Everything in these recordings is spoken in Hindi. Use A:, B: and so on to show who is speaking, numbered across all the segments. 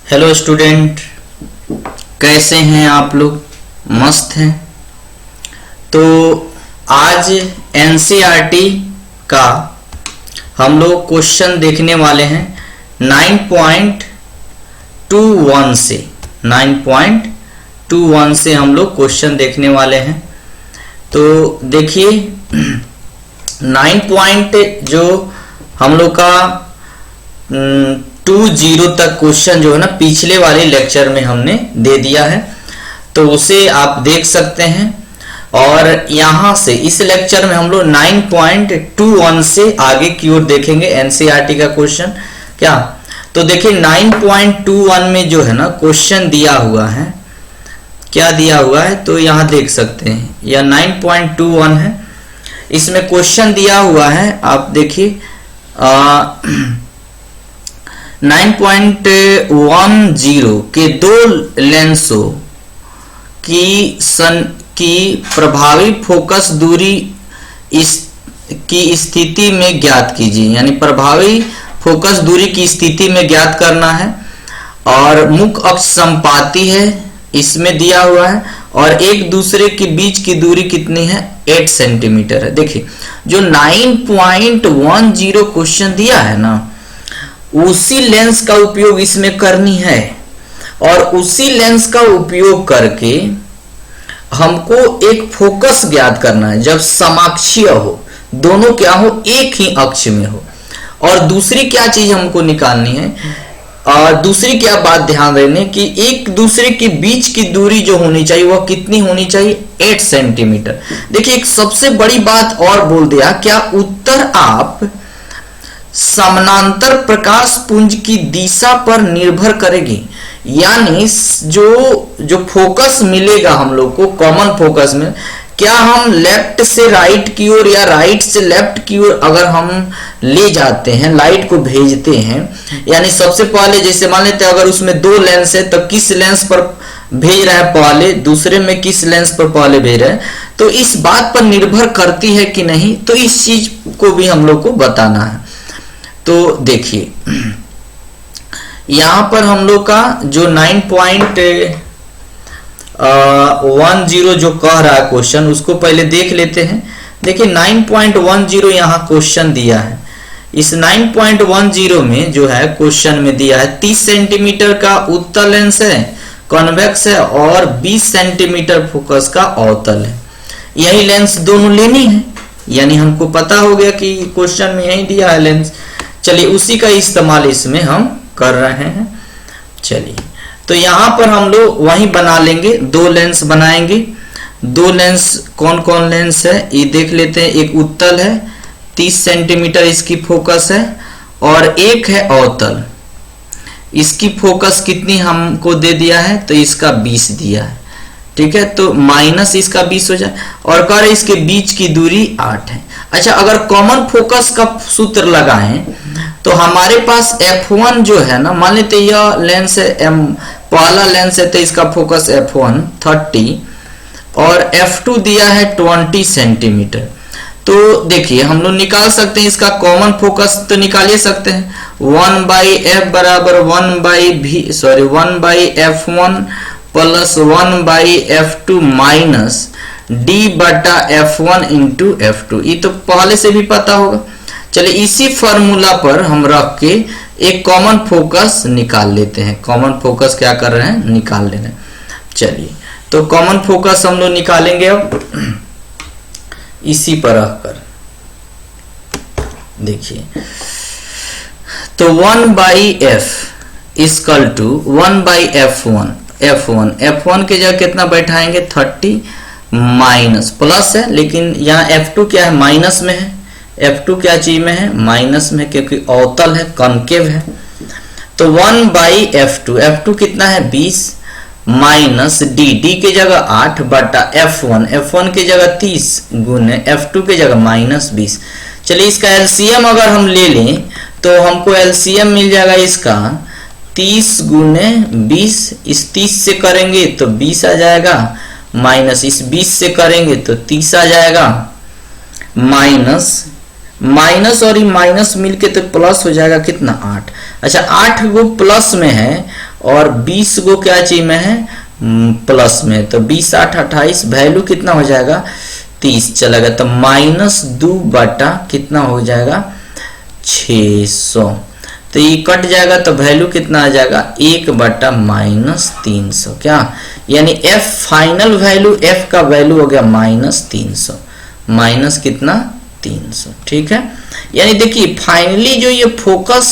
A: हेलो स्टूडेंट, कैसे हैं आप लोग? मस्त हैं। तो आज एनसीईआरटी का हम लोग क्वेश्चन देखने वाले हैं 9.21 से 9.21 से हम लोग क्वेश्चन देखने वाले हैं। तो देखिए 9 पॉइंट जो हम लोग का 20 तक क्वेश्चन जो है ना पिछले वाले लेक्चर में हमने दे दिया है, तो उसे आप देख सकते हैं। और यहां से इस लेक्चर में हम लोग 9.21 से आगे की ओर देखेंगे एनसीईआरटी का क्वेश्चन। क्या तो देखिए 9.21 में जो है ना क्वेश्चन दिया हुआ है, क्या दिया हुआ है तो यहां देख सकते हैं, यह 9.21 है। इसमें क्वेश्चन दिया हुआ है, आप देखिए 9.10 के दो लेंसों की प्रभावी फोकस दूरी की स्थिति में ज्ञात कीजिए। यानी प्रभावी फोकस दूरी की स्थिति में ज्ञात करना है। और मुख्य अक्ष समपाती है, इसमें दिया हुआ है। और एक दूसरे के बीच की दूरी कितनी है? 8 सेंटीमीटर है। देखिए जो 9.10 क्वेश्चन दिया है ना, उसी लेंस का उपयोग इसमें करनी है। और उसी लेंस का उपयोग करके हमको एक फोकस ज्ञात करना है जब समाक्षीय हो, दोनों क्या हो, एक ही अक्ष में हो। और दूसरी क्या चीज हमको निकालनी है, और दूसरी क्या बात ध्यान रखने कि एक दूसरे के बीच की दूरी जो होनी चाहिए वह कितनी होनी चाहिए? 8 सेंटीमीटर। देखिए एक सबसे बड़ी बात और बोल दिया, क्या उत्तर आप समानांतर प्रकाश पुंज की दिशा पर निर्भर करेगी। यानी जो फोकस मिलेगा हम लोग को, कॉमन फोकस में, क्या हम लेफ्ट से राइट की ओर या राइट से लेफ्ट की ओर अगर हम ले जाते हैं, लाइट को भेजते हैं, यानी सबसे पहले जैसे मान लेते हैं अगर उसमें 2 लेंस है तो किस लेंस पर भेज रहा है पहले, दूसरे में किस लेंस पर पहले भेज रहे हैं, तो इस बात पर निर्भर करती है कि नहीं, तो इस चीज को भी हम लोग को बताना है। तो देखिए यहां पर हम लोग का जो 9.10 जो कह रहा है क्वेश्चन, उसको पहले देख लेते हैं। देखिए 9.10 यहां क्वेश्चन दिया है। इस 9.10 में जो है क्वेश्चन में दिया है 30 सेंटीमीटर का उत्तल लेंस है, कॉन्वेक्स है, और 20 सेंटीमीटर फोकस का अवतल है। यही लेंस दोनों लेनी है, यानी हमको पता हो गया कि क्वेश्चन में यही दिया है लेंस। चलिए उसी का इस्तेमाल इसमें हम कर रहे हैं। चलिए तो यहां पर हम लोग वही बना लेंगे, 2 लेंस बनाएंगे। 2 लेंस कौन कौन लेंस है ये देख लेते हैं। एक उत्तल है, 30 सेंटीमीटर इसकी फोकस है, और एक है अवतल। इसकी फोकस कितनी हमको दे दिया है, तो इसका 20 दिया है। ठीक है, तो माइनस इसका 20 हो जाए, और कह रहे इसके बीच की दूरी 8 है। अच्छा, अगर कॉमन फोकस का सूत्र लगाएं तो हमारे पास f1 जो है ना, मान लेते यह लेंस है पहला लेंस है, तो इसका फोकस f1 30 और f2 दिया है 20 सेंटीमीटर। तो देखिए हम लोग निकाल सकते हैं इसका कॉमन फोकस, तो निकाल सकते हैं 1/f बराबर 1/f1 plus 1/f2 minus d/f1 into f2। ये तो पहले से भी पता होगा। चलिए इसी फॉर्मूला पर हम रख के एक कॉमन फोकस निकाल लेते हैं। कॉमन फोकस क्या कर रहे हैं, निकाल ले रहे हैं। चलिए तो कॉमन फोकस हम लोग निकालेंगे अब इसी पर रखकर। देखिए तो 1/f इक्वल टू 1/f1 के जगह कितना बैठाएंगे 30 माइनस प्लस है, लेकिन यहाँ f2 क्या है, माइनस में है। f2 क्या चीज में है, माइनस में, क्योंकि अवतल है, कॉन्केव है। तो 1/f2 कितना है 20 माइनस d के जगह 8 बटा f1 के जगह 30 गुने f2 के जगह माइनस 20। चलिए इसका एलसीएम अगर हम ले लें तो हमको एलसीएम मिल जाएगा इसका 30 गुने 20। इस 30 से करेंगे तो 20 आ जाएगा, माइनस इस 20 से करेंगे तो 30 आ जाएगा, माइनस और ये माइनस मिलके तो प्लस हो जाएगा कितना 8। अच्छा 8 वो प्लस में है और 20 को क्या चाहिए में है प्लस में, तो 20 8 28 वैल्यू कितना हो जाएगा 30 चलेगा, तो -2 बटा कितना हो जाएगा 600, तो ये कट जाएगा तो वैल्यू कितना आ जाएगा 1 बटा -300, क्या यानी f फाइनल वैल्यू, f का वैल्यू हो गया -300, माइनस कितना 300, ठीक है। यानी देखिए फाइनली जो ये फोकस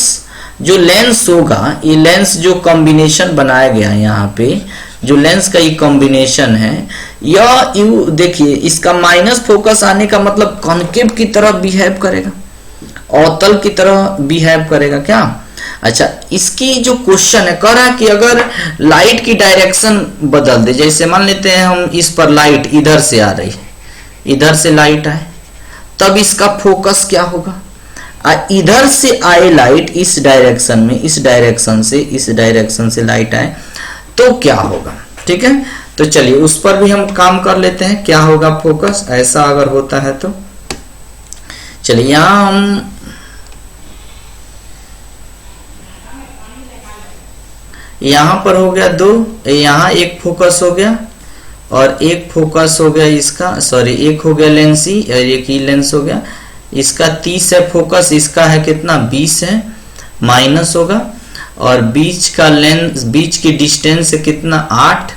A: जो लेंस होगा, ये लेंस जो कॉम्बिनेशन बनाया गया है यहाँ पे, जो लेंस का ये कॉम्बिनेशन है, यह यू देखिए इसका माइनस फोकस आने का मतलब कॉन्केव की तरह बिहेव करेगा, अवतल की तरह बिहेव करेगा, क्या। अच्छा, इसकी जो क्वेश्चन है कह रहा है कि अगर लाइट की डायरेक्शन बदल दे, जैसे मान लेते हैं हम इस पर लाइट इधर से आ रही है, इधर से लाइट आए, तब इसका फोकस क्या होगा, इधर से आए लाइट इस डायरेक्शन में, इस डायरेक्शन से लाइट आए तो क्या होगा, ठीक है। तो चलिए उस पर भी हम काम कर लेते हैं, क्या होगा फोकस ऐसा अगर होता है तो। चलिए यहां हम यहां पर हो गया 2, यहां एक फोकस हो गया और एक फोकस हो गया इसका, सॉरी एक हो गया लेंस ही और एक ही लेंस हो गया, इसका 30 है फोकस, इसका है कितना 20 है, माइनस होगा, और बीच का लेंस, बीच की डिस्टेंस है कितना 8,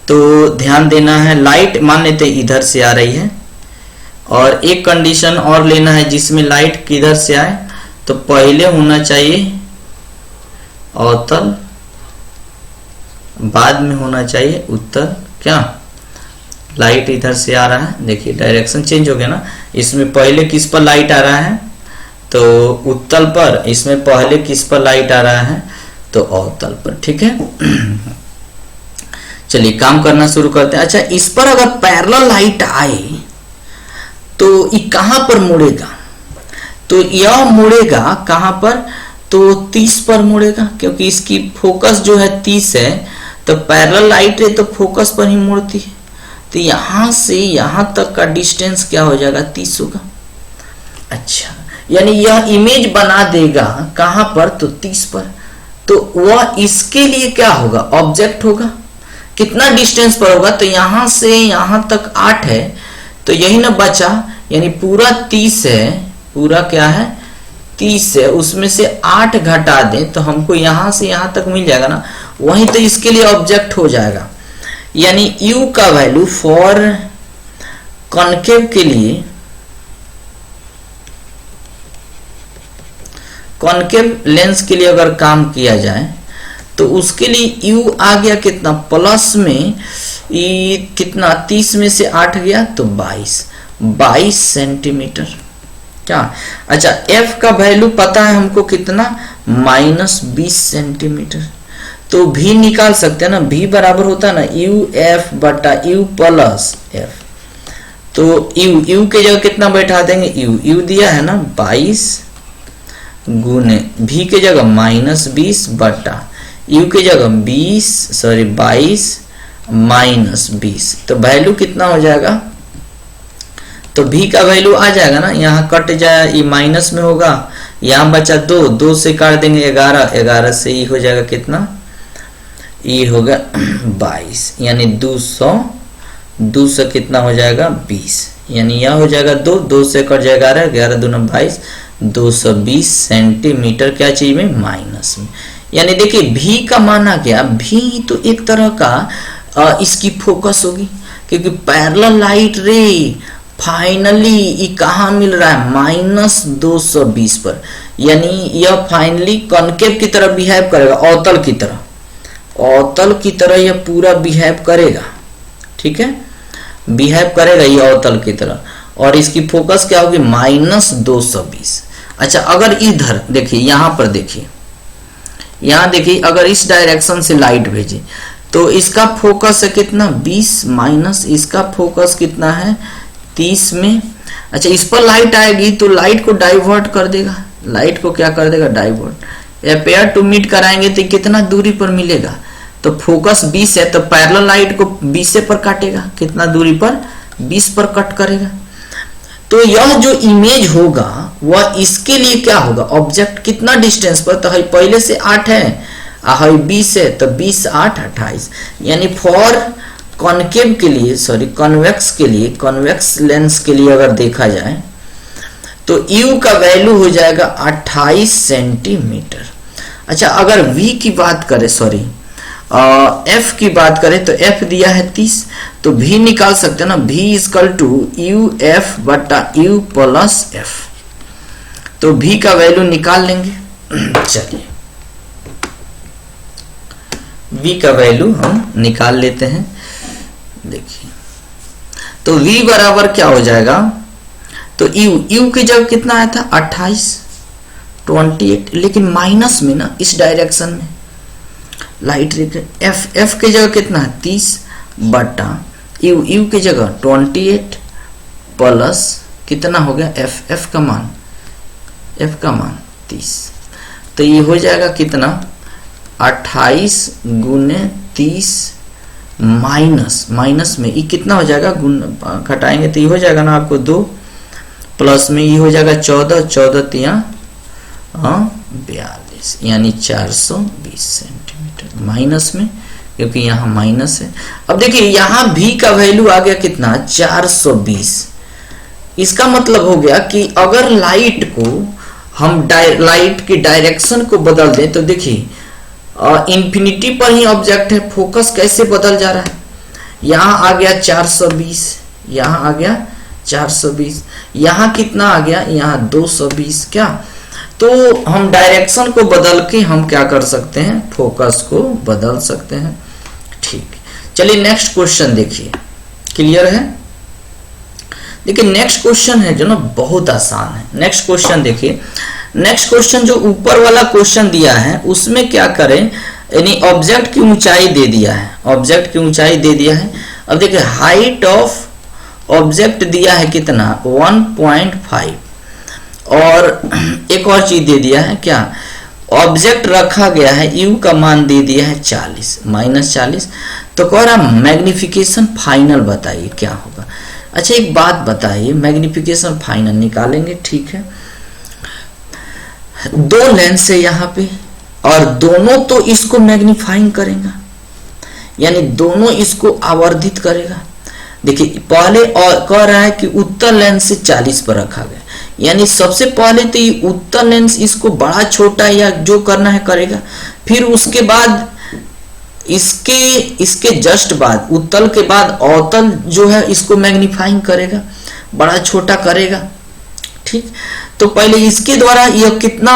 A: तो ध्यान देना है लाइट मान लेते इधर से आ रही है, और एक कंडीशन और लेना है जिसमें लाइट किधर से आए, तो पहले होना चाहिए अवतल, बाद में होना चाहिए उत्तल, क्या। लाइट इधर से आ रहा है, देखिए डायरेक्शन चेंज हो गया ना, इसमें पहले किस पर लाइट आ रहा है तो उत्तल पर, इसमें पहले किस पर लाइट आ रहा है तो अवतल पर, ठीक है। चलिए काम करना शुरू करते हैं। अच्छा, इस पर अगर पैरेलल लाइट आए तो ये कहां पर मुड़ेगा, तो यह मुड़ेगा कहां पर, तो 30 पर मुड़ेगा, क्योंकि इसकी फोकस जो है 30 है, तो पैरेलल लाइट है तो फोकस पर ही मुड़ती है, तो यहां से यहां तक का डिस्टेंस क्या हो जाएगा 30 होगा। अच्छा, यानी यह इमेज बना देगा कहां पर तो 30 पर, तो वह इसके लिए क्या होगा ऑब्जेक्ट होगा, कितना डिस्टेंस पर होगा, तो यहां से यहां तक 8 है, तो यही ना बचा, यानी पूरा 30 है, पूरा क्या है 30 है, उसमें से 8 घटा दें तो हमको यहां से यहां तक मिल जाएगा ना, वहीं तो इसके लिए ऑब्जेक्ट हो जाएगा। यानी u का वैल्यू फॉर कॉन्केव के लिए, कॉन्केव लेंस के लिए अगर काम किया जाए तो उसके लिए u आ गया कितना प्लस में, ये कितना 30 में से 8 गया तो 22 सेंटीमीटर, क्या। अच्छा, f का वैल्यू पता है हमको कितना -20 सेंटीमीटर, तो v निकाल सकते हैं ना, v बराबर होता है ना uf बटा u प्लस f, तो u के जगह कितना बैठा देंगे, u दिया है ना 22 गुने v के जगह -20 बटा u के जगह 22 -20, तो वैल्यू कितना हो जाएगा, तो v का वैल्यू आ जाएगा ना, यहाँ कट जाए, ये माइनस में होगा, यहाँ बचा 2 से काट देंगे 11 से ये हो जाएगा कितना, ये होगा 22, यानी 200 कितना हो जाएगा 20, यानी यह हो जाएगा 2 से कट जाएगा 11 दूना 22, 220 सेंटीमीटर क्या चीज में माइनस में। यानी देखिए v का माना गया, v तो एक तरह का इसकी फोकस होगी, क्योंकि पैरेलल लाइट रे फाइनली ये कहाँ मिल रहा है -220 पर, यानी यह फाइनली कॉन्केव की तरह बिहेव करेगा, अवतल की तरह यह पूरा बिहेव करेगा, ठीक है, बिहेव करेगा ये अवतल की तरह, और इसकी फोकस क्या होगी -220। अच्छा, अगर इधर देखिए, यहाँ पर देखिए, यहाँ देखिए अगर इस डायरेक्शन से लाइट भेजे तो इसका फोकस है कितना 20 माइनस इसका फोकस कितना है 30 में। अच्छा, इस पर लाइट आएगी तो लाइट को डाइवर्ट कर देगा, लाइट को क्या कर देगा डाइवर्ट, अपेयर टू मीट कराएंगे तो कितना दूरी पर मिलेगा, तो फोकस 20 है तो पैरेलल लाइट को 20 पर काटेगा, कितना दूरी पर 20 पर कट करेगा, तो यह जो इमेज होगा वह इसके लिए क्या होगा ऑब्जेक्ट, कितना डिस्टेंस पर, तो पहले से 8 है, है 20 है, तो 20 8 28, यानी फॉर कॉनकेव के लिए, सॉरी कॉन्वेक्स के लिए, कॉन्वेक्स लेंस के लिए अगर देखा जाए तो u का वैल्यू हो जाएगा 28 सेंटीमीटर। अच्छा, अगर v की बात करें, सॉरी f की बात करें तो f दिया है 30, तो v निकाल सकते हैं ना, v equal to U F बटा u प्लस f, तो v का वैल्यू निकाल लेंगे। चलिए v का वैल्यू हम निकाल लेते हैं। देखिए तो v बराबर क्या हो जाएगा, तो u की जगह कितना आया था 28 28, लेकिन माइनस में ना, इस डायरेक्शन में लाइट f की जगह कितना है 30 बटा u की जगह 28 प्लस कितना हो गया f का मान 30, तो ये हो जाएगा कितना 28 गुने 30 माइनस में ये कितना हो जाएगा, गुण घटाएंगे तो ये हो जाएगा ना आपको 2, प्लस में ये हो जाएगा 14 तिया 42, यानी 420 सेंटीमीटर माइनस में, क्योंकि यहाँ माइनस है। अब देखिए यहाँ v का वैल्यू आ गया कितना 420। इसका मतलब हो गया कि अगर लाइट को हम लाइट की डायरेक्शन को बदल दें, तो देखिए इंफिनिटी पर ही ऑब्जेक्ट है, फोकस कैसे बदल जा रहा है, यहाँ आ गया 420, यहाँ आ गया 420, यहाँ कितना आ गया, यहाँ 220, क्या, तो हम डायरेक्शन को बदल के हम क्या कर सकते हैं, फोकस को बदल सकते हैं। ठीक, चलिए नेक्स्ट क्वेश्चन देखिए, क्लियर है। देखिए नेक्स्ट क्वेश्चन है जो ना बहुत आसान है। नेक्स्ट क्वेश्चन देखिए, नेक्स्ट क्वेश्चन जो ऊपर वाला क्वेश्चन दिया है उसमें क्या करें, यानी ऑब्जेक्ट की ऊंचाई दे दिया है, ऑब्जेक्ट की ऊंचाई दे दिया है। अब देखिए हाइट ऑफ ऑब्जेक्ट दिया है कितना 1.5, और एक और चीज दे दिया है क्या, ऑब्जेक्ट रखा गया है, u का मान दे दिया है 40 -40, तो कह रहा मैग्निफिकेशन फाइनल बताइए क्या होगा। अच्छा एक बात बताइए, मैग्निफिकेशन फाइनल निकालेंगे, ठीक है, दो लेंस है यहाँ पे और दोनों तो इसको मैग्नीफाइंग करेगा, यानी दोनों इसको आवर्धित करेगा। देखिए पहले और कह रहा है कि उत्तर लेंस से 40 पर रखा गया, यानी सबसे पहले तो ये उत्तर लेंस इसको बड़ा छोटा या जो करना है करेगा, फिर उसके बाद इसके जस्ट बाद उत्तल के बाद अवतल जो है इसको मैग्नीफाइंग करेगा, बड़ा छोटा करेगा। ठीक, तो पहले इसके द्वारा यह कितना,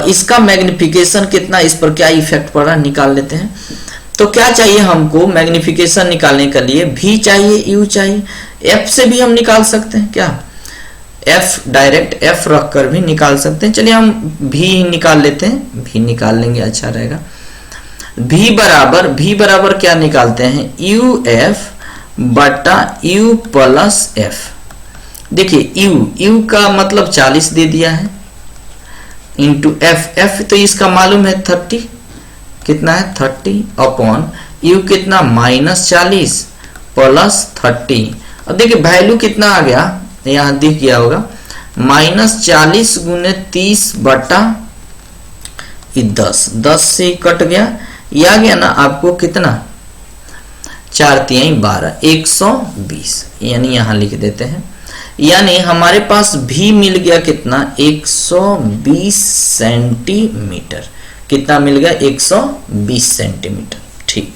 A: इसका मैग्निफिकेशन कितना, इस पर क्या इफेक्ट पड़ रहा है निकाल लेते हैं। तो क्या चाहिए हमको मैग्निफिकेशन निकालने के लिए, v चाहिए, u चाहिए, f से भी हम निकाल सकते हैं क्या, f डायरेक्ट f रख कर भी निकाल सकते हैं। चलिए हम v निकाल लेते हैं, v निकाल लेंगे, अच्छा रहेगा। v बराबर क्या निकालते हैं, uf बटा u प्लस f। देखिए u का मतलब 40 दे दिया है, इंटू f तो इसका मालूम है 30, कितना है 30 अपॉन u कितना -40 प्लस 30। अब देखिए वैल्यू कितना आ गया, यहाँ दिख गया होगा, -40 गुने 30 बटा 10 से कट गया, ये आ गया ना आपको कितना 4 × 12 120, यानी यहाँ लिख देते हैं, यानी हमारे पास भी मिल गया कितना 120 सेंटीमीटर, कितना मिल गया 120 सेंटीमीटर। ठीक,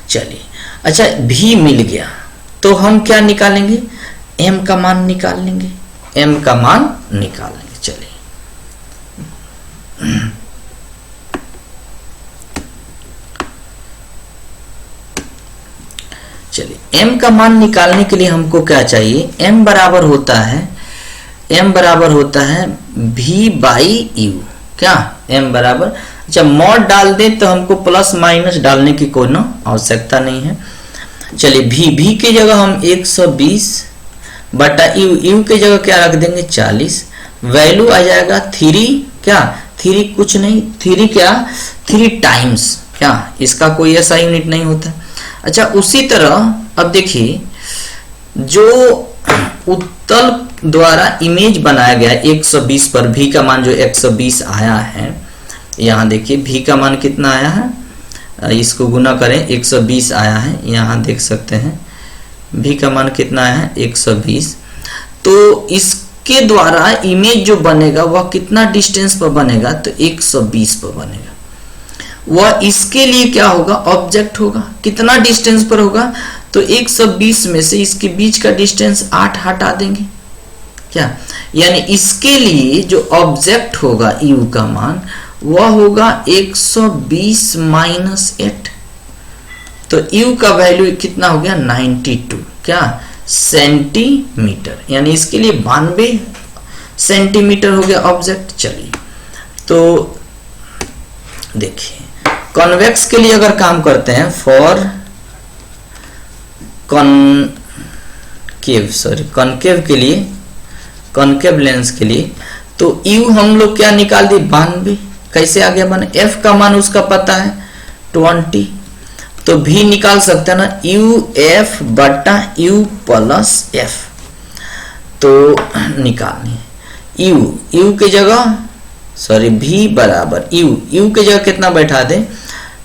A: चलिए अच्छा भी मिल गया तो हम क्या निकालेंगे, m का मान निकाल लेंगे, m का मान निकाल लेंगे। चलिए m का मान निकालने के लिए हमको क्या चाहिए, m बराबर होता है v बाई u, क्या m बराबर, अच्छा मॉड डाल दे तो हमको प्लस माइनस डालने की कोई ना आवश्यकता नहीं है। चलिए v की जगह हम 120 बटा u की जगह क्या रख देंगे 40, वैल्यू आ जाएगा 3, क्या 3 कुछ नहीं, 3 क्या 3 टाइम्स, क्या इसका कोई ऐसा यूनिट नहीं होता। अच्छा उसी तरह अब देखिए जो उत्तल द्वारा इमेज बनाया गया 120 पर v का मान जो 120 आया है, यहाँ देखिए v का मान कितना आया है, इसको गुना करें 120 आया है, यहाँ देख सकते हैं v का मान कितना आया है 120। तो इसके द्वारा इमेज जो बनेगा वह कितना डिस्टेंस पर बनेगा, तो 120 पर बनेगा। वह इसके लिए क्या होगा, ऑब्जेक्ट होगा। कितना डिस्टेंस पर होगा, तो 120 में से इसके बीच का डिस्टेंस 8 हटा देंगे क्या, यानी इसके लिए जो ऑब्जेक्ट होगा u का मान वह होगा 120 माइनस 8। तो u का वैल्यू कितना हो गया 92 क्या सेंटीमीटर, यानी इसके लिए 92 सेंटीमीटर हो गया ऑब्जेक्ट। चलिए तो देखिए कॉन्वेक्स के लिए अगर काम करते हैं, फॉर कॉनकेव के लिए, कॉनकेव लेंस के लिए, तो u हम लोग क्या निकाल दी 92। कैसे आ गया बने, f का मान उसका पता है 20, तो v निकाल सकते हैं ना uf बटा u प्लस f। तो निकालनी u की जगह v बराबर u की जगह कितना बैठा दे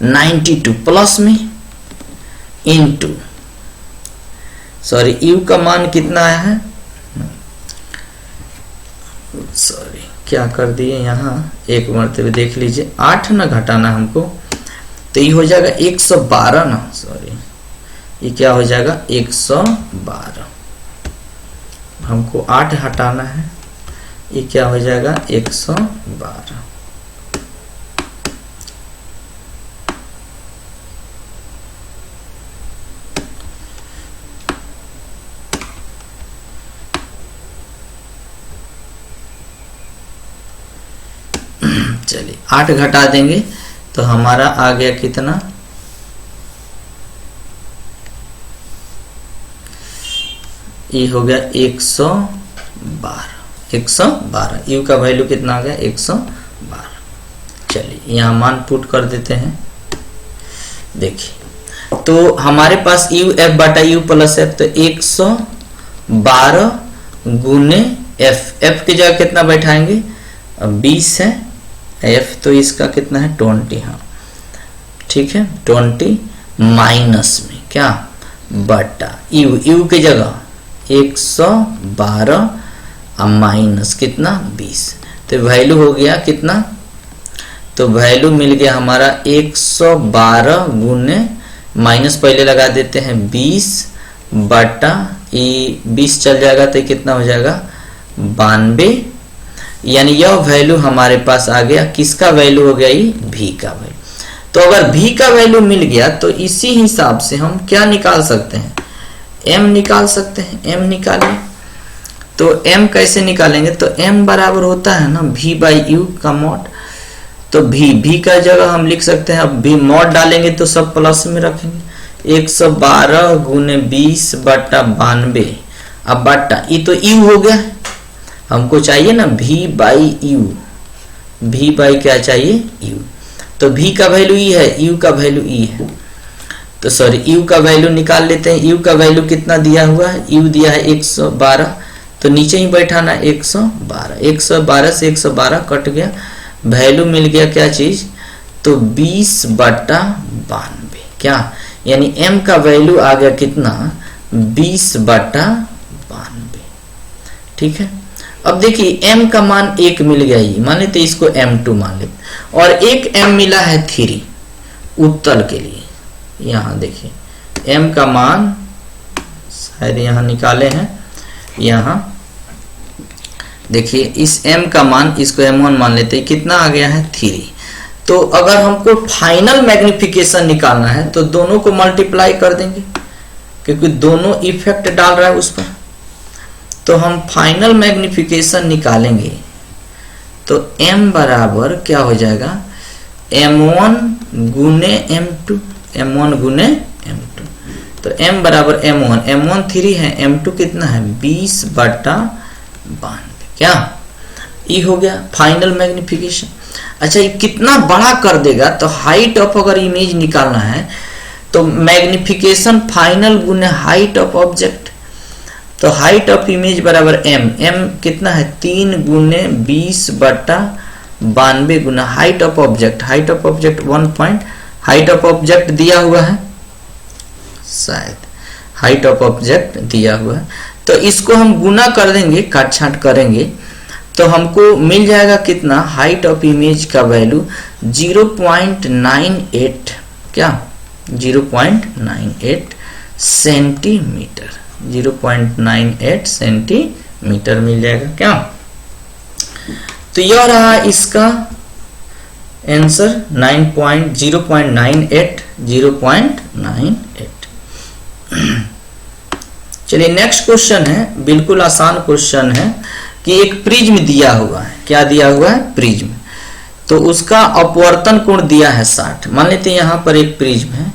A: 92 प्लस में इंटू u का मान कितना आया है, क्या कर दिए यहाँ, एक मरतबे देख लीजिए, 8 ना घटाना हमको, तो ये हो जाएगा 112 ना, ये क्या हो जाएगा 112, हमको 8 हटाना है, ये क्या हो जाएगा 112। चलिए 8 घटा देंगे तो हमारा आ गया कितना, ये हो गया 112 u का वैल्यू कितना आ गया 112। चलिए यहाँ मान पुट कर देते हैं। देखिए तो हमारे पास u f बटा u प्लस f, तो 112 गुने f की जगह कितना बैठाएंगे 20 है, f तो इसका कितना है 20, हाँ ठीक है 20 माइनस में क्या बटा u की जगह 112 माइनस कितना 20, तो वैल्यू हो गया कितना, तो वैल्यू मिल गया हमारा 112 गुने माइनस पहले लगा देते हैं 20 बटा ये 20 चल जाएगा तो कितना हो जाएगा 92, यानी यह वैल्यू हमारे पास आ गया, किसका वैल्यू हो गया ये v का वैल्यू। तो अगर v का वैल्यू मिल गया तो इसी हिसाब से हम क्या निकाल सकते हैं, m निकाल सकते हैं। m निकालिए, तो m कैसे निकालेंगे, तो m बराबर होता है ना v बाई u का मॉड, तो v का जगह हम लिख सकते हैं, अब v मॉड डालेंगे तो सब प्लस में रखेंगे, 112 गुने 20 बटा 92, अब बटा ये तो u हो गया, हमको चाहिए ना v by u, v by क्या चाहिए u, तो v का वैल्यू e है, u का वैल्यू e है, तो u का वैल्यू निकाल लेते हैं। u का वैल्यू कितना दिया हुआ है, u दिया है 112, तो नीचे ही बैठाना 112 से 112 कट गया, वैल्यू मिल गया क्या चीज, तो 20 बटा 92 क्या, यानी m का वैल्यू आ गया कितना 20 बटा 92। ठीक है, अब देखिए m का मान 1 मिल गया, ही मान लेते इसको m2 मान लेते, और एक m मिला है 3 उत्तल के लिए। यहाँ देखिए m का मान शायद यहाँ निकाले हैं, यहाँ देखिए इस m का मान, इसको m1 मान लेते हैं, कितना आ गया है 3। तो अगर हमको फाइनल मैग्निफिकेशन निकालना है तो दोनों को मल्टीप्लाई कर देंगे, क्योंकि दोनों इफेक्ट डाल रहा है उस पर। तो हम फाइनल मैग्निफिकेशन निकालेंगे तो m बराबर क्या हो जाएगा m1 गुने m2, m1 गुने m2, तो m बराबर m1 3 है, m2 कितना है 20 बटा 92 क्या, ये हो गया फाइनल मैग्निफिकेशन। अच्छा ये कितना बड़ा कर देगा, तो हाइट ऑफ अगर इमेज निकालना है तो मैग्निफिकेशन फाइनल गुने हाइट ऑफ ऑब्जेक्ट, तो हाइट ऑफ इमेज बराबर m कितना है 3 गुने 20 बटा 92 गुना height of object, height of object 1 point, height of object दिया हुआ है, शायद हाइट ऑफ ऑब्जेक्ट दिया हुआ है, तो इसको हम गुना कर देंगे, काट छांट करेंगे तो हमको मिल जाएगा कितना, हाइट ऑफ इमेज का वैल्यू 0.98, क्या 0.98 सेंटीमीटर, 0.98 सेंटीमीटर मिल जाएगा क्या। तो यह रहा इसका आंसर 0.98। चलिए नेक्स्ट क्वेश्चन है, बिल्कुल आसान क्वेश्चन है कि एक प्रिज्म दिया हुआ है, क्या दिया हुआ है, प्रिज्म, तो उसका अपवर्तन कोण दिया है 60। मान लेते हैं यहाँ पर एक प्रिज्म है,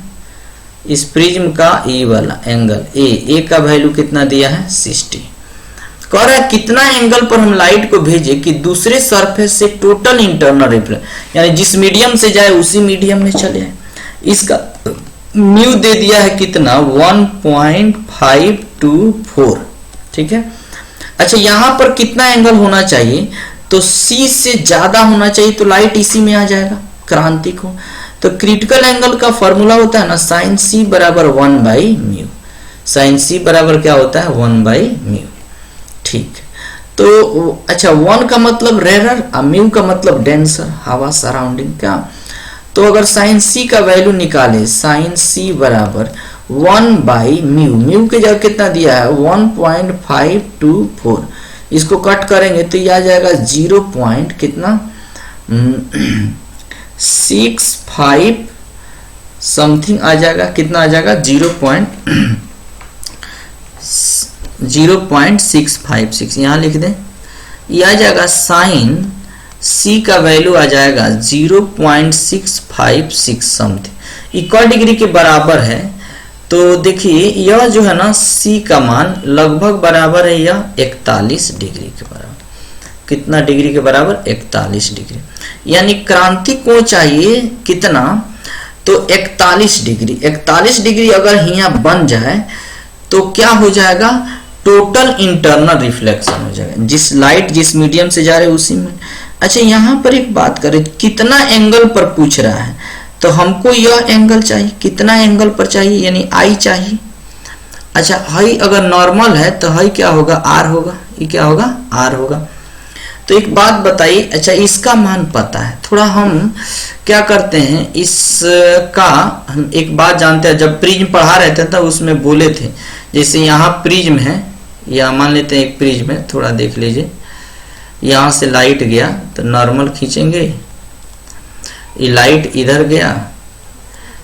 A: इस प्रिज्म का ए वाला एंगल ए का वैल्यू कितना दिया है 60। कह रहा है कितना एंगल पर हम लाइट को भेजें कि दूसरे सरफेस से टोटल इंटरनल रिफ्लेक्शन, यानी जिस मीडियम से जाए उसी मीडियम में चले जाए। इसका म्यू दे दिया है कितना 1.524, ठीक है। अच्छा यहाँ पर कितना एंगल होना चाहिए, तो C से ज्यादा होना चाहिए तो लाइट इसी में आ जाएगा, क्रांतिक हो। तो क्रिटिकल एंगल का फॉर्मूला होता है ना साइन C बराबर 1/μ, साइन C बराबर क्या होता है 1/μ, ठीक। तो अच्छा 1 का मतलब रेरर और म्यू का मतलब डेंसर, हवा सराउंडिंग क्या। तो अगर साइन C का वैल्यू निकाले, साइन C बराबर 1/μ, म्यू के जगह कितना दिया है 1.524, इसको कट करेंगे तो ये आ जाएगा 0 पॉइंट कितना 65 समथिंग आ जाएगा, कितना आ जाएगा 0.656, यहाँ लिख दें, ये आ जाएगा साइन C का वैल्यू आ जाएगा 0.656 समथिंग, इक्वल डिग्री के बराबर है। तो देखिए यह जो है ना C का मान लगभग बराबर है यह 41 डिग्री के बराबर, कितना डिग्री के बराबर 41 डिग्री, यानी क्रांति कोण चाहिए कितना, तो 41 डिग्री। 41 डिग्री अगर यहाँ बन जाए तो क्या हो जाएगा, टोटल इंटरनल रिफ्लेक्शन हो जाएगा, जिस लाइट जिस मीडियम से जा रहे उसी में। अच्छा यहाँ पर एक बात करें, कितना एंगल पर पूछ रहा है, तो हमको यह एंगल चाहिए, कितना एंगल पर चाहिए, यानी I चाहिए। अच्छा हाई अगर नॉर्मल है तो हाई क्या होगा R होगा, ये क्या होगा R होगा। तो एक बात बताइए, अच्छा इसका मान पता है, थोड़ा हम क्या करते हैं इसका, हम एक बात जानते हैं, जब प्रिज्म पढ़ा रहे थे तब उसमें बोले थे, जैसे यहाँ प्रिज्म है, या मान लेते हैं एक प्रिज्म है, थोड़ा देख लीजिए, यहाँ से लाइट गया तो नॉर्मल खींचेंगे, ये लाइट इधर गया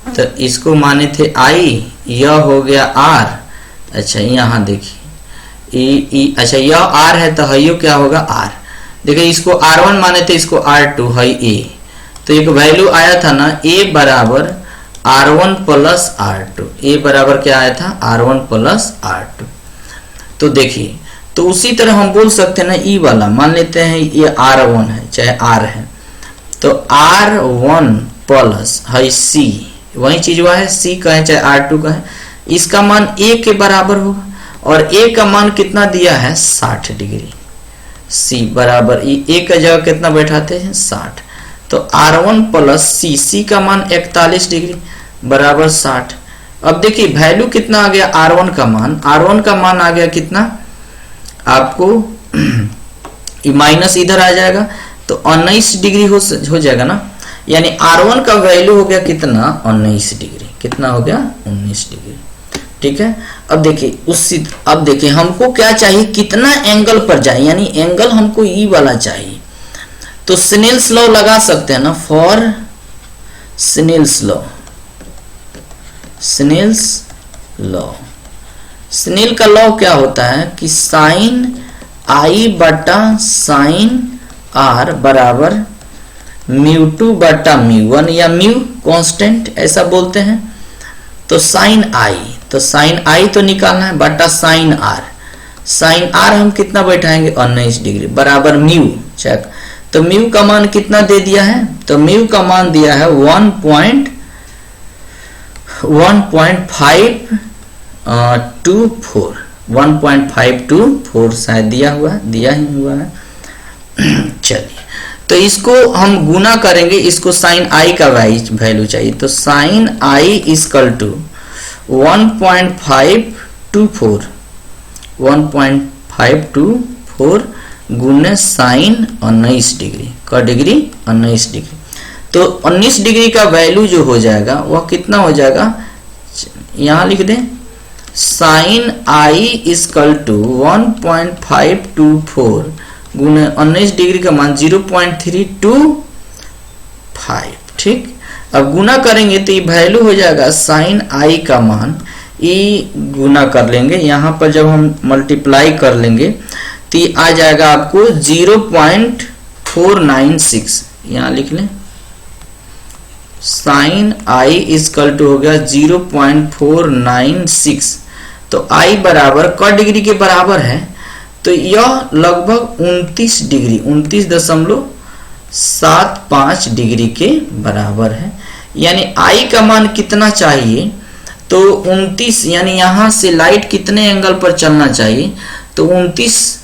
A: तो इसको माने थे I, यह हो गया R। अच्छा यहाँ देखिए अच्छा यह R है तो हयो क्या होगा R, देखिए इसको R1 माने थे, इसको R2 है A, तो एक वैल्यू आया था ना A बराबर R1 प्लस R2, A बराबर क्या आया था R1 प्लस R2। तो देखिए तो उसी तरह हम बोल सकते हैं ना E वाला, मान लेते हैं ये R1 है चाहे R है, तो R1 प्लस है C, वही चीज हुआ है, C का है चाहे R2 का है, इसका मान A के बराबर होगा, और A का मान कितना दिया है 60 डिग्री, C बराबर A का जगह कितना बैठाते हैं 60, तो R1 प्लस C का मान 41 डिग्री बराबर 60। अब देखिए वैल्यू कितना आ गया R1 का मान, R1 का मान आ गया कितना आपको माइनस इधर आ जाएगा तो 19 डिग्री हो जाएगा ना, यानी R1 का वैल्यू हो गया कितना 19 डिग्री, कितना हो गया 19 डिग्री, ठीक है। अब देखिए अब देखिए हमको क्या चाहिए, कितना एंगल पर जाए, यानी एंगल हमको ई वाला चाहिए, तो स्नेल्स लॉ लगा सकते हैं ना, फॉर स्नेल्स लॉ, स्नेल का लॉ क्या होता है कि साइन I बटा साइन R बराबर μ2 बटा μ1, या म्यू कांस्टेंट ऐसा बोलते हैं। तो साइन I, तो साइन I तो निकालना है बटा साइन R, साइन R हम कितना बैठाएंगे 19 डिग्री बराबर म्यू, चेक। तो म्यू का मान कितना दे दिया है, तो म्यू का मान दिया है 1.524 शायद दिया ही हुआ है। चलिए तो इसको हम गुना करेंगे, इसको साइन आई का वैल्यू चाहिए, तो साइन आई इजकल टू 1.524 गुने साइन 19 डिग्री का डिग्री 19 डिग्री। तो 19 डिग्री का वैल्यू जो हो जाएगा वह कितना हो जाएगा, यहां लिख दें साइन आई इजकल टू 1.524 गुने 19 डिग्री का मान 0.325। ठीक, अब गुना करेंगे तो ये वैल्यू हो जाएगा साइन आई का मान, ये गुना कर लेंगे, यहाँ पर जब हम मल्टीप्लाई कर लेंगे तो ये आ जाएगा आपको 0.496। यहाँ लिख लें साइन आई इजकल टू हो गया 0.496। तो आई बराबर क डिग्री के बराबर है, तो यह लगभग 29 डिग्री 29.75 डिग्री के बराबर है। यानी आई का मान कितना चाहिए, तो 29, यानी यहां से लाइट कितने एंगल पर चलना चाहिए, तो 29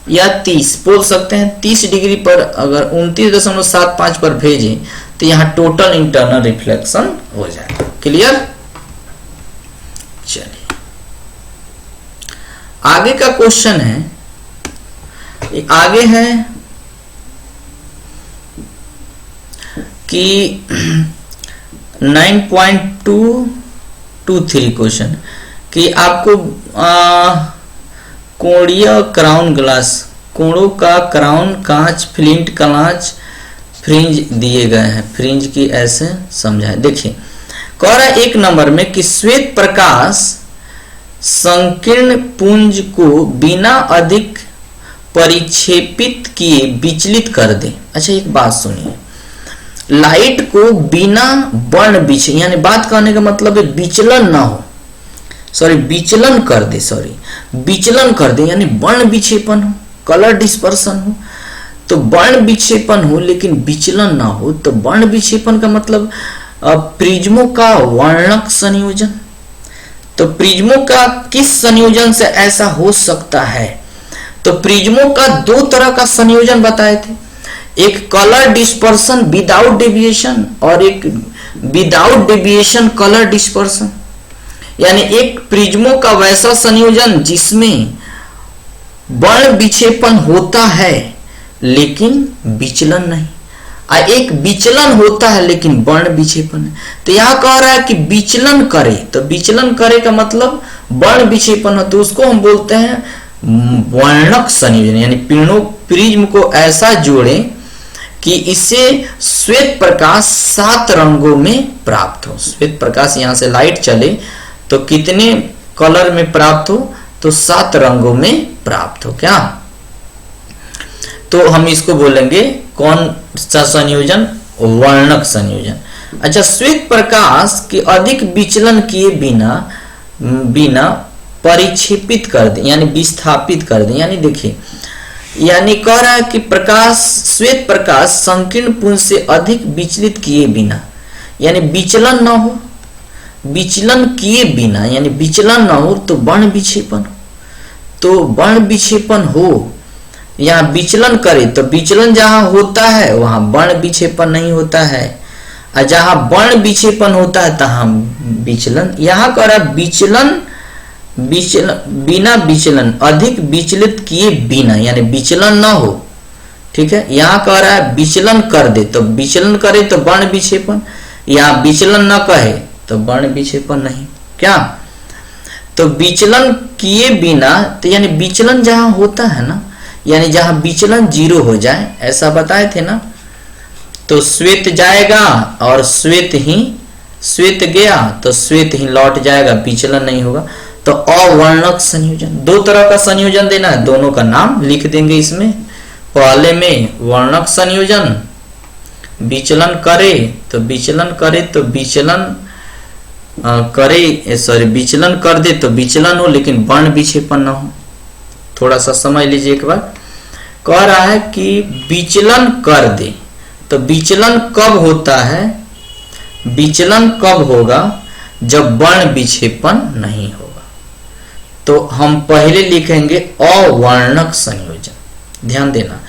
A: या 30 बोल सकते हैं। 30 डिग्री पर अगर 29.75 पर भेजें तो यहाँ टोटल इंटरनल रिफ्लेक्शन हो जाएगा। क्लियर, चलिए आगे का क्वेश्चन है, आगे है कि 9.223 क्वेश्चन कि आपको कोणीय क्राउन ग्लास, कोणों का क्राउन कांच, फ्लिंट कांच, फ्रिंज दिए गए हैं, फ्रिंज की ऐसे समझाए। देखिए कह रहा है 1 नंबर में कि श्वेत प्रकाश संकीर्ण पुंज को बिना अधिक परिक्षेपित किए विचलित कर दे। अच्छा एक बात सुनिए, लाइट को बिना वर्ण विचलन, यानी बात करने का मतलब है विचलन ना हो, विचलन कर दे, विचलन कर दे, यानी वर्ण विक्षेपण हो, कलर डिस्पर्सन हो, तो वर्ण विक्षेपण हो लेकिन विचलन ना हो। तो वर्ण विक्षेपण का मतलब प्रिज्मों का वर्णक संयोजन। तो प्रिज्मों का किस संयोजन से ऐसा हो सकता है, तो प्रिज्मों का 2 तरह का संयोजन बताए थे, एक कलर डिस्पर्सन विदाउट डेविएशन और एक विदाउट डेविएशन कलर डिस्पर्सन। यानी एक प्रिज्मों का वैसा संयोजन जिसमें वर्ण विक्षेपण होता है लेकिन विचलन नहीं, और एक विचलन होता है लेकिन वर्ण विक्षेपण है। तो यहां कह रहा है कि विचलन करे, तो विचलन करे का मतलब वर्ण विक्षेपण हो, तो उसको हम बोलते हैं वर्णक संयोजन। यानी प्रिज्म को ऐसा जोड़े कि इसे श्वेत प्रकाश 7 रंगों में प्राप्त हो। श्वेत प्रकाश यहां से लाइट चले तो कितने कलर में प्राप्त हो, तो 7 रंगों में प्राप्त हो। क्या, तो हम इसको बोलेंगे कौन सा संयोजन, वर्णक संयोजन। अच्छा, श्वेत प्रकाश के अधिक विचलन किए बिना परिक्षेपित कर दे, यानी विस्थापित कर दे। यानी देखिए, यानी कह रहा है कि श्वेत प्रकाश संकीर्ण पुंज से अधिक विचलित किए बिना, यानी विचलन ना हो, विचलन किए बिना, यानी विचलन ना हो तो वर्ण विक्षेपण, तो वर्ण विक्षेपण हो, यहाँ विचलन करे तो विचलन जहां होता है वहां वर्ण विक्षेपण नहीं होता है, और जहां वर्ण विक्षेपण होता है तहां विचलन। यहां कह रहा विचलन बिना विचलन, अधिक विचलित किए बिना, यानी विचलन ना हो। ठीक है, यहां कह रहा है विचलन कर दे, तो विचलन करे तो वर्ण विक्षेपण, यहाँ विचलन ना कहे तो वर्ण विक्षेपण नहीं। क्या, तो विचलन किए बिना, तो यानी विचलन जहां होता है ना, यानी जहां विचलन 0 हो जाए, ऐसा बताए थे ना, तो श्वेत जाएगा और श्वेत गया तो श्वेत ही लौट जाएगा, विचलन नहीं होगा। तो अवर्णक संयोजन, 2 तरह का संयोजन देना है, दोनों का नाम लिख देंगे इसमें। पहले में वर्णक संयोजन, विचलन करे तो विचलन करे तो विचलन विचलन कर दे तो विचलन हो लेकिन वर्ण विक्षेपण न हो। थोड़ा सा समझ लीजिए एक बार, कह रहा है कि विचलन कर दे, तो विचलन कब होता है, विचलन कब होगा, जब वर्ण विक्षेपण नहीं होगा। तो हम पहले लिखेंगे अवर्णक संयोजन, ध्यान देना,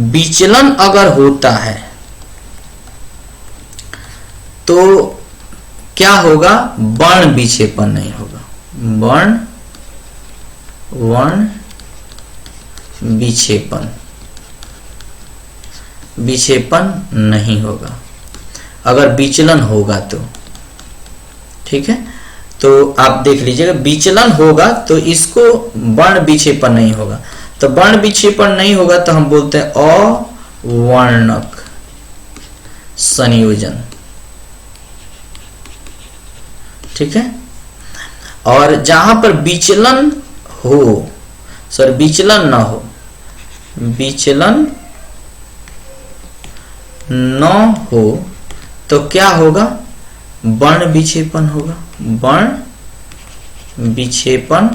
A: विचलन अगर होता है तो क्या होगा, वर्ण विक्षेपण नहीं होगा, वर्ण विक्षेपण नहीं होगा अगर विचलन होगा तो। ठीक है, तो आप देख लीजिएगा विचलन होगा तो इसको वर्ण विक्षेपण नहीं होगा, तो वर्ण विक्षेपण नहीं होगा तो हम बोलते हैं अवर्णक संयोजन। ठीक है, और जहां पर विचलन हो, सॉरी विचलन ना हो, विचलन न हो तो क्या होगा, वर्ण विक्षेपण होगा, वर्ण विक्षेपण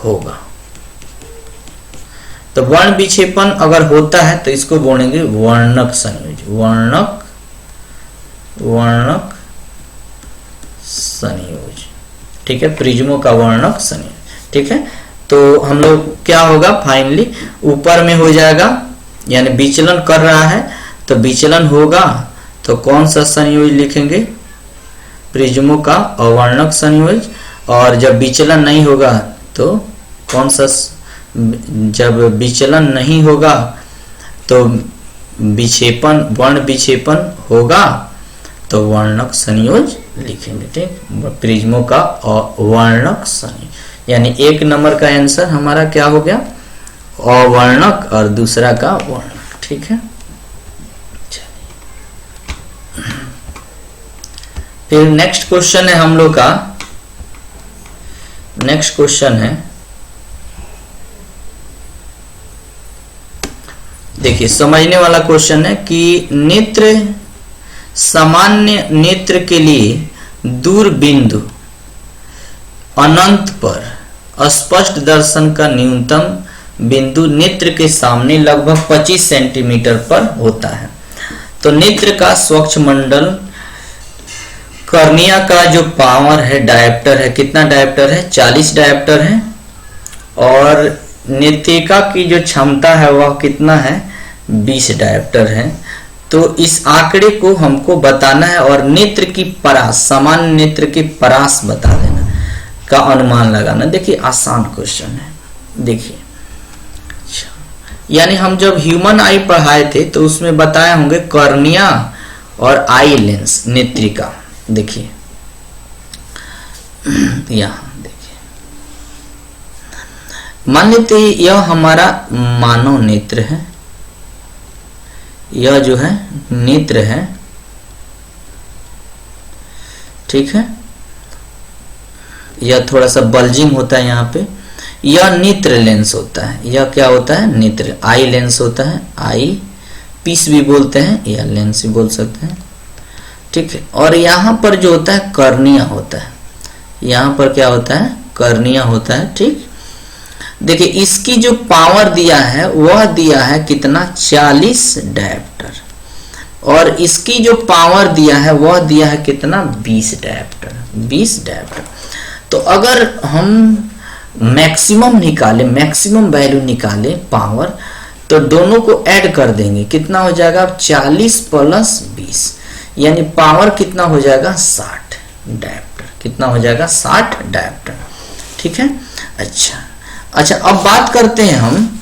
A: होगा। तो वर्ण विक्षेपण अगर होता है तो इसको बोलेंगे वर्णक संयोजन, वर्णक संयोजन। ठीक है, प्रिज्मों का वर्णक संयोजन। ठीक है, तो हम लोग क्या होगा फाइनली ऊपर में हो जाएगा, यानी विचलन कर रहा है तो विचलन होगा तो कौन सा संयोज लिखेंगे, प्रिज्मों का अवर्णक संयोज। और जब विचलन नहीं होगा तो कौन सा, जब विचलन नहीं होगा तो विक्षेपण, वर्ण विक्षेपण होगा तो वर्णक संयोज लिखेंगे। ठीक, प्रिज्मों का अवर्णक संयोज, यानी एक नंबर का आंसर हमारा क्या हो गया, अवर्णक और दूसरा का वर्णक। ठीक है, फिर नेक्स्ट क्वेश्चन है हम लोग का, नेक्स्ट क्वेश्चन है, देखिए समझने वाला क्वेश्चन है कि नेत्र, सामान्य नेत्र के लिए दूर बिंदु अनंत पर स्पष्ट दर्शन का न्यूनतम बिंदु नेत्र के सामने लगभग 25 सेंटीमीटर पर होता है। तो नेत्र का स्वच्छ मंडल, कर्निया का जो पावर है, डायप्टर है, कितना डायप्टर है, 40 डायप्टर है, और नेत्रिका की जो क्षमता है वह कितना है, 20 डायप्टर है। तो इस आंकड़े को हमको बताना है और नेत्र की परास, सामान्य नेत्र की परास बता देना का अनुमान लगाना। देखिए आसान क्वेश्चन है, देखिए यानी हम जब ह्यूमन आई पढ़ाए थे तो उसमें बताए होंगे कर्निया और आई लेंस, नेत्रिका। देखिए यहां देखिए, मान लेते यह हमारा मानव नेत्र है, यह जो है नेत्र है। ठीक है, यह थोड़ा सा बल्जिंग होता है यहाँ पे, यह नेत्र लेंस होता है, यह क्या होता है, नेत्र, आई लेंस होता है, आई पीस भी बोलते हैं या लेंस भी बोल सकते हैं। ठीक है, और यहाँ पर जो होता है कर्निया होता है, यहाँ पर क्या होता है, कर्निया होता है। ठीक, देखिए इसकी जो पावर दिया है वह दिया है कितना, 40 डायप्टर, और इसकी जो पावर दिया है वह दिया है कितना, 20 डायप्टर, 20 डायप्टर। तो अगर हम मैक्सिमम निकाले, मैक्सिमम वैल्यू निकाले पावर, तो दोनों को ऐड कर देंगे, कितना हो जाएगा, 40 प्लस 20, यानी पावर कितना हो जाएगा, 60 डायप्टर, कितना हो जाएगा, 60 डायप्टर। ठीक है, अच्छा, अब बात करते हैं हम,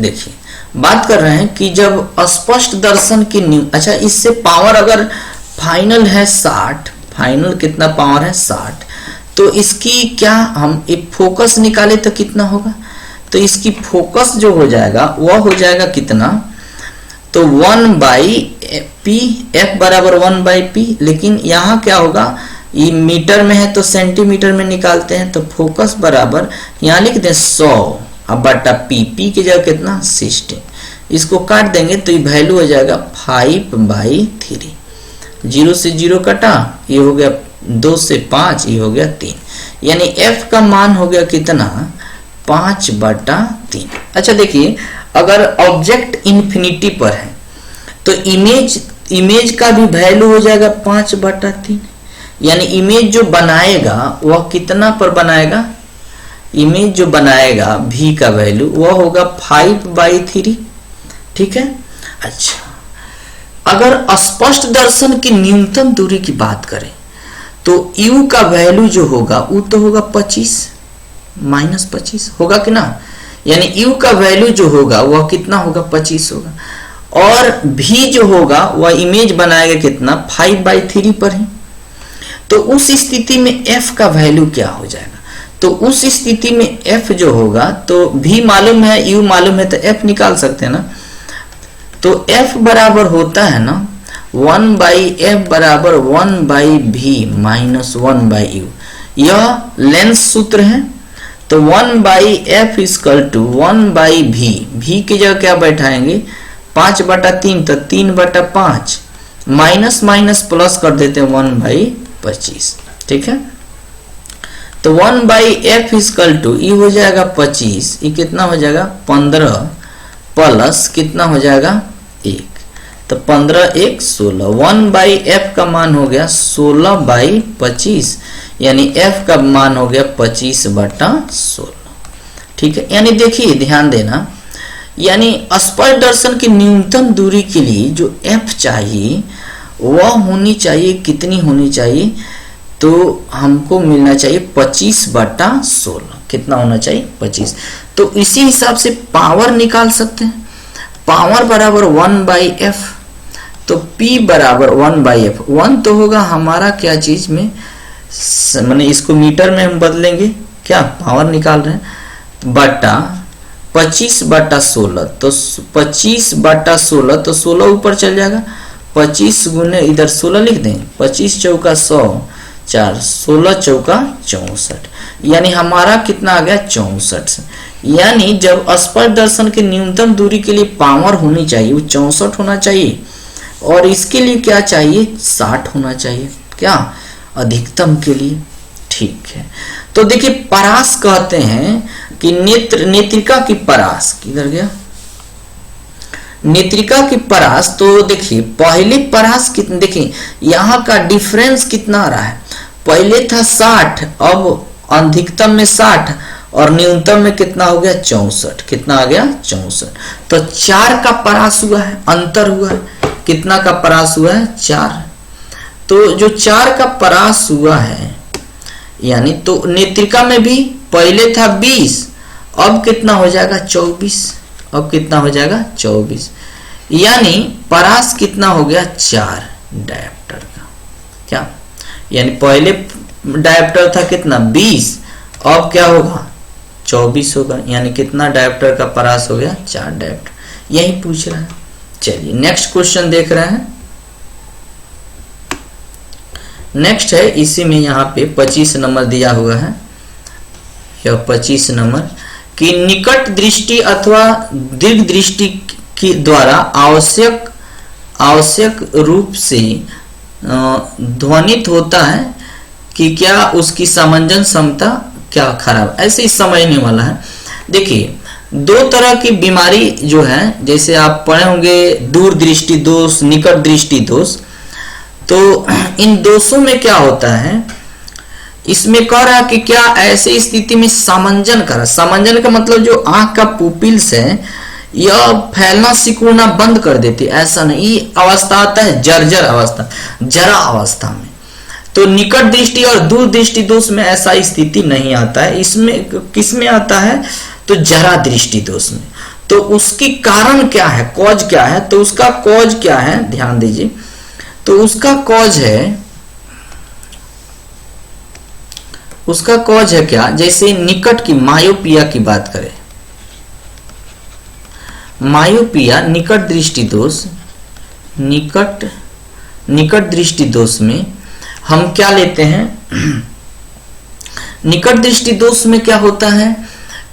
A: देखिए बात कर रहे हैं कि जब स्पष्ट दर्शन की अच्छा इससे पावर अगर फाइनल है 60, फाइनल कितना पावर है 60, तो इसकी क्या हम एक फोकस निकाले तो कितना होगा, तो इसकी फोकस जो हो जाएगा वह हो जाएगा कितना, तो 1/p, f बराबर 1/p, लेकिन यहाँ क्या होगा, ये मीटर में है तो सेंटीमीटर में निकालते हैं, तो फोकस बराबर यहाँ लिख दें 100 अब बटा p की जगह कितना, 60, इसको काट देंगे तो ये वैल्यू हो जाएगा 5/3, 0 से 0 कटा, ये हो गया 2 से 5, ये हो गया 3, यानी f का मान हो गया कितना, 5/3। अच्छा देखिए अगर ऑब्जेक्ट इन्फिनिटी पर है तो इमेज का भी वैल्यू हो जाएगा 5/3, यानी इमेज जो बनाएगा वह कितना पर बनाएगा, इमेज जो बनाएगा v का वैल्यू वह होगा 5/3, ठीक है। अच्छा, अगर स्पष्ट दर्शन की न्यूनतम दूरी की बात करें तो u का वैल्यू जो होगा वो तो होगा 25 -25 होगा कि ना, यानी u का वैल्यू जो होगा वह कितना होगा 25 होगा, और v जो होगा वह इमेज बनाएगा कितना 5/3 पर ही। तो उस स्थिति में f का वैल्यू क्या हो जाएगा, तो उस स्थिति में f जो होगा, तो v मालूम है u मालूम है तो f निकाल सकते हैं ना। तो f बराबर होता है ना 1/f बराबर 1/v माइनस 1/u, यह लेंस सूत्र है। तो 1/f equal to 1/v, v की जगह क्या बैठाएंगे 5/3, तो 3/5 माइनस माइनस प्लस कर देते हैं 1/25, ठीक है। तो 1/f इक्वल टू ये हो जाएगा 25, ये कितना हो जाएगा 15 प्लस कितना हो जाएगा 1, तो 15 1 16, 1/f का मान हो गया 16/25, यानी f का मान हो गया 25/16, ठीक है। यानी देखिए ध्यान देना, यानी स्पष्ट दर्शन की न्यूनतम दूरी के लिए जो f चाहिए वह होनी चाहिए, कितनी होनी चाहिए, तो हमको मिलना चाहिए 25/16, कितना होना चाहिए 25। तो इसी हिसाब से पावर निकाल सकते हैं, पावर बराबर 1/f, तो p बराबर 1/f, 1 तो होगा हमारा क्या चीज में, मैंने इसको मीटर में हम बदलेंगे, क्या पावर निकाल रहे हैं, बटा 25/16, तो 25/16, तो 16 ऊपर चल जाएगा, 25 गुने इधर 16 लिख दें, 25 चौका 100, 4 16 चौका 64, यानी हमारा कितना आ गया 64। यानी जब स्पर्श दर्शन की न्यूनतम दूरी के लिए पावर होनी चाहिए वो 64 होना चाहिए, और इसके लिए क्या चाहिए 60 होना चाहिए, क्या अधिकतम के लिए, ठीक है। तो देखिए परास कहते हैं कि नेत्रिका की परास, किधर गया नेत्रिका की परास, तो देखिए पहले परास कितने, देखिए यहाँ का डिफरेंस कितना आ रहा है, पहले था 60, अब अधिकतम में 60 और न्यूनतम में कितना हो गया 64, कितना आ गया 64, तो 4 का परास हुआ है, अंतर हुआ है, कितना का परास हुआ है 4, तो जो 4 का परास हुआ है, यानी तो नेत्रिका में भी पहले था 20, अब कितना हो जाएगा 24, अब कितना हो जाएगा 24, यानी परास कितना हो गया 4 डायप्टर का, क्या, यानी पहले डायप्टर था कितना 20, अब क्या होगा 24 होगा, यानी कितना डायप्टर का परास हो गया 4 डायप्टर, यही पूछ रहा है। चलिए नेक्स्ट क्वेश्चन देख रहे हैं। नेक्स्ट है, इसी में यहाँ पे 25 नंबर दिया हुआ है, यह 25 नंबर कि निकट दृष्टि अथवा दीर्घ दृष्टि के द्वारा आवश्यक रूप से ध्वनित होता है कि क्या उसकी समंजन क्षमता क्या खराब, ऐसे ही समझने वाला है। देखिए 2 तरह की बीमारी जो है, जैसे आप पढ़े होंगे दूर दृष्टि दोष, निकट दृष्टि दोष, तो इन दोषों में क्या होता है, इसमें कह रहा है कि क्या ऐसी स्थिति में समंजन करा, समंजन का मतलब जो आंख का पुपिल्स है यह फैलना सिकुड़ना बंद कर देती है, ऐसा नहीं, ये अवस्था आता है जर्जर अवस्था, जरा अवस्था में। तो निकट दृष्टि और दूर दृष्टि दोष में ऐसा स्थिति नहीं आता है, इसमें किस में आता है, तो जरा दृष्टि दोष में। तो उसकी कारण क्या है, कॉज क्या है, तो उसका कॉज क्या है ध्यान दीजिए, तो उसका कॉज है क्या, जैसे निकट की मायोपिया की बात करें, मायोपिया निकट दृष्टि दोष, निकट दृष्टि दोष में हम क्या लेते हैं, निकट दृष्टि दोष में क्या होता है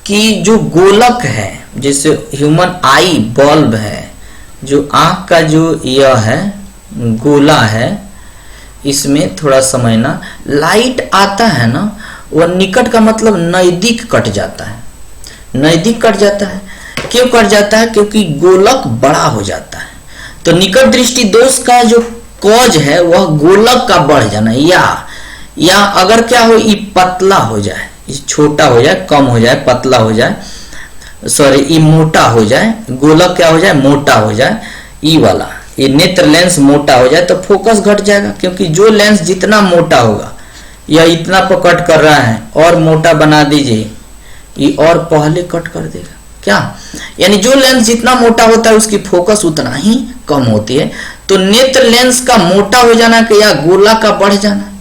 A: कि जो गोलक है, जैसे ह्यूमन आई बल्ब है, जो आंख का जो यह है गोला है, इसमें थोड़ा समझना, लाइट आता है ना, वह निकट का मतलब नजदीक कट जाता है, नजदीक कट जाता है, क्यों कट जाता है, क्योंकि गोलक बड़ा हो जाता है। तो निकट दृष्टि दोष का जो कॉज है वह गोलक का बढ़ जाना, या अगर क्या हो ये पतला हो जाए, ये छोटा हो जाए, कम हो जाए, पतला हो जाए, सॉरी ई मोटा हो जाए, गोलक क्या हो जाए, मोटा हो जाए, ई वाला ये नेत्र लेंस मोटा हो जाए तो फोकस घट जाएगा, क्योंकि जो लेंस जितना मोटा होगा या इतना पर कट कर रहा है और मोटा बना दीजिए, ये और पहले कट कर देगा क्या, यानी जो लेंस जितना मोटा होता है उसकी फोकस उतना ही कम होती है। तो नेत्र लेंस का मोटा हो जाना या गोला का बढ़ जाना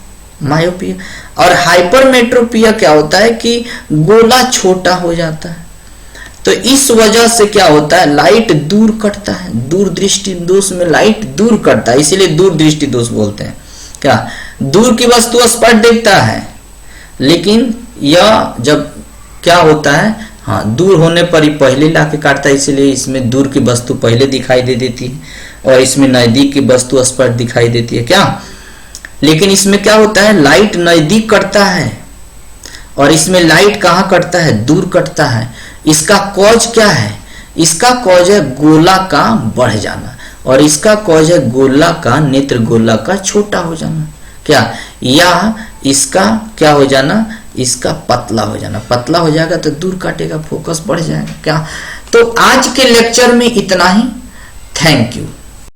A: मायोपिया, और हाइपरमेट्रोपिया क्या होता है कि गोला छोटा हो जाता है। तो इस वजह से क्या होता है, लाइट दूर कटता है, दूर दृष्टि दोष में लाइट दूर कटता है, इसीलिए दूर दृष्टि दोष बोलते हैं। क्या दूर की वस्तु स्पष्ट दिखता है, लेकिन यह जब क्या होता है, हाँ दूर होने पर ही पहले लाके काटता है, इसीलिए इसमें दूर की वस्तु पहले दिखाई दे देती है और इसमें नजदीक की वस्तु स्पष्ट दिखाई देती है क्या। लेकिन इसमें क्या होता है, लाइट नजदीक कटता है और इसमें लाइट कहाँ कटता है, दूर कटता है। इसका कॉज क्या है, इसका कॉज है गोला का बढ़ जाना और इसका कॉज है गोला का, नेत्र गोला का छोटा हो जाना क्या, या इसका क्या हो जाना, इसका पतला हो जाना। पतला हो जाएगा तो दूर काटेगा, फोकस बढ़ जाएगा क्या। तो आज के लेक्चर में इतना ही, थैंक यू।